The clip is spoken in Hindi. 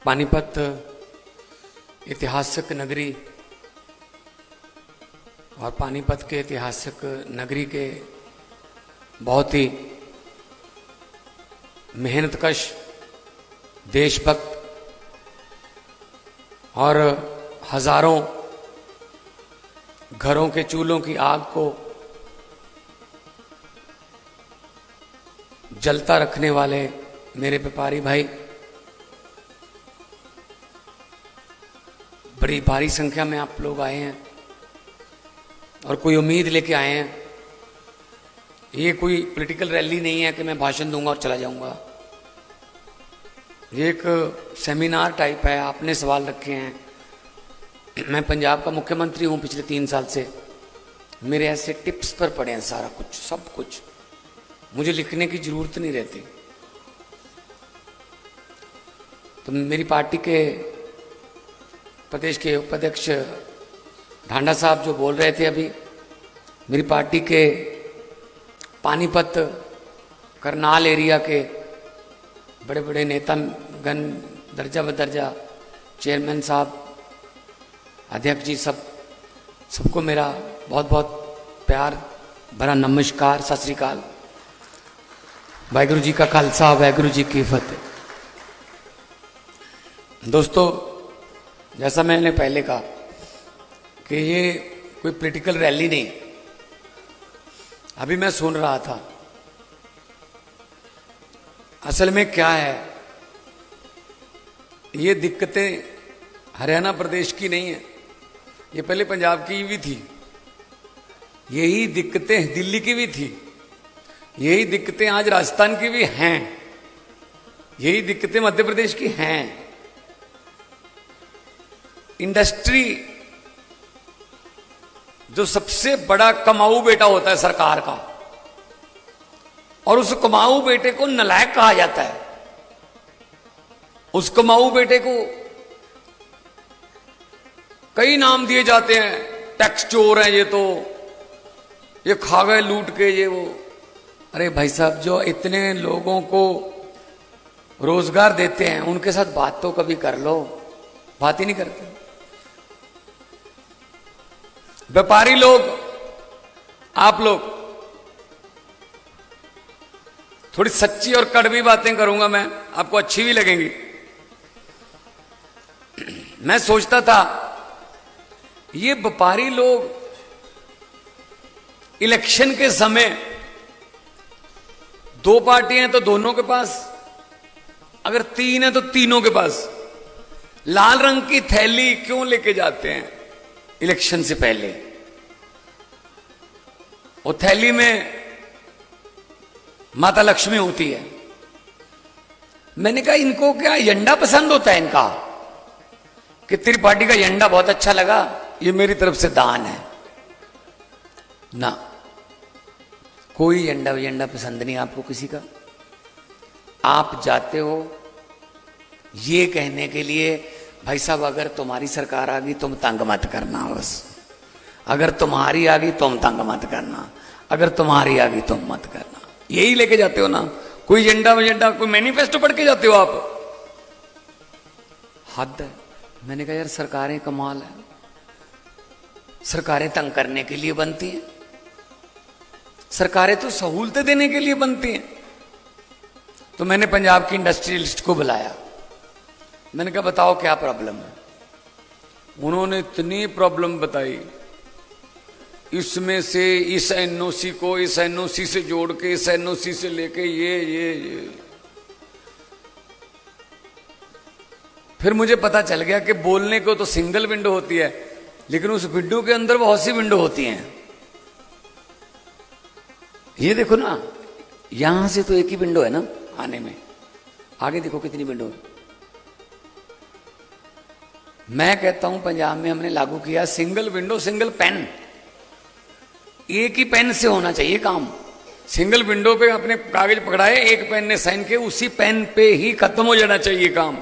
पानीपत ऐतिहासिक नगरी और पानीपत के ऐतिहासिक नगरी के बहुत ही मेहनतकश देशभक्त और हजारों घरों के चूल्हों की आग को जलता रखने वाले मेरे व्यापारी भाई, बड़ी भारी संख्या में आप लोग आए हैं और कोई उम्मीद लेके आए हैं। ये कोई पॉलिटिकल रैली नहीं है कि मैं भाषण दूंगा और चला जाऊंगा। ये एक सेमिनार टाइप है। आपने सवाल रखे हैं। मैं पंजाब का मुख्यमंत्री हूं पिछले 3 साल से। मेरे ऐसे टिप्स पर पड़े हैं सारा कुछ, सब कुछ। मुझे लिखने की जरूरत नहीं रहती। तो मेरी पार्टी के प्रदेश के उपाध्यक्ष ढांडा साहब जो बोल रहे थे अभी, मेरी पार्टी के पानीपत करनाल एरिया के बड़े बड़े नेतागण, दर्जा बदर्जा चेयरमैन साहब, अध्यक्ष जी, सबको मेरा बहुत बहुत प्यार भरा नमस्कार, सत श्री अकाल। वाहिगुरु जी का खालसा, वाहिगुरु जी की फतेह। दोस्तों, जैसा मैंने पहले कहा कि ये कोई पॉलिटिकल रैली नहीं। अभी मैं सुन रहा था, असल में क्या है, ये दिक्कतें हरियाणा प्रदेश की नहीं है, ये पहले पंजाब की भी थी। यही दिक्कतें दिल्ली की भी थी, यही दिक्कतें आज राजस्थान की भी हैं, यही दिक्कतें मध्य प्रदेश की हैं। इंडस्ट्री जो सबसे बड़ा कमाऊ बेटा होता है सरकार का, और उस कमाऊ बेटे को नालायक कहा जाता है। उस कमाऊ बेटे को कई नाम दिए जाते हैं। टैक्स चोर है ये, तो ये खा गए लूट के, ये वो। अरे भाई साहब, जो इतने लोगों को रोजगार देते हैं उनके साथ बात तो कभी कर लो। बात ही नहीं करते। व्यापारी लोग, आप लोग, थोड़ी सच्ची और कड़वी बातें करूंगा मैं, आपको अच्छी भी लगेंगी। मैं सोचता था ये व्यापारी लोग इलेक्शन के समय 2 पार्टियां हैं तो दोनों के पास, अगर 3 है तो तीनों के पास लाल रंग की थैली क्यों लेके जाते हैं इलेक्शन से पहले? वो थैली में माता लक्ष्मी होती है। मैंने कहा इनको क्या झंडा पसंद होता है इनका, कि तेरी पार्टी का झंडा बहुत अच्छा लगा, ये मेरी तरफ से दान है ना। कोई झंडा पसंद नहीं आपको किसी का। आप जाते हो ये कहने के लिए, भाई साहब अगर तुम्हारी सरकार आ गई तुम तंग मत करना, बस। अगर तुम्हारी आ गई तुम तंग मत करना, अगर तुम्हारी आ गई तुम मत करना। यही लेके जाते हो ना। कोई एजेंडा, कोई मैनिफेस्टो पढ़ के जाते हो आप। हद है। मैंने कहा यार, सरकारें कमाल है। सरकारें तंग करने के लिए बनती हैं, सरकारें तो सहूलतें देने के लिए बनती हैं। तो मैंने पंजाब की इंडस्ट्रियलिस्ट को बुलाया। मैंने कहा बताओ क्या प्रॉब्लम है। उन्होंने इतनी प्रॉब्लम बताई, इसमें से इस एनओसी को इस एनओसी से जोड़ के, इस एनओसी से लेके ये। फिर मुझे पता चल गया कि बोलने को तो सिंगल विंडो होती है, लेकिन उस विंडो के अंदर बहुत सी विंडो होती हैं। ये देखो ना, यहां से तो एक ही विंडो है ना आने में, आगे देखो कितनी विंडो है। मैं कहता हूं पंजाब में हमने लागू किया सिंगल विंडो सिंगल पेन। एक ही पेन से होना चाहिए काम। सिंगल विंडो पे अपने कागज पकड़ाए, एक पेन ने साइन किए, उसी पेन पे ही खत्म हो जाना चाहिए काम।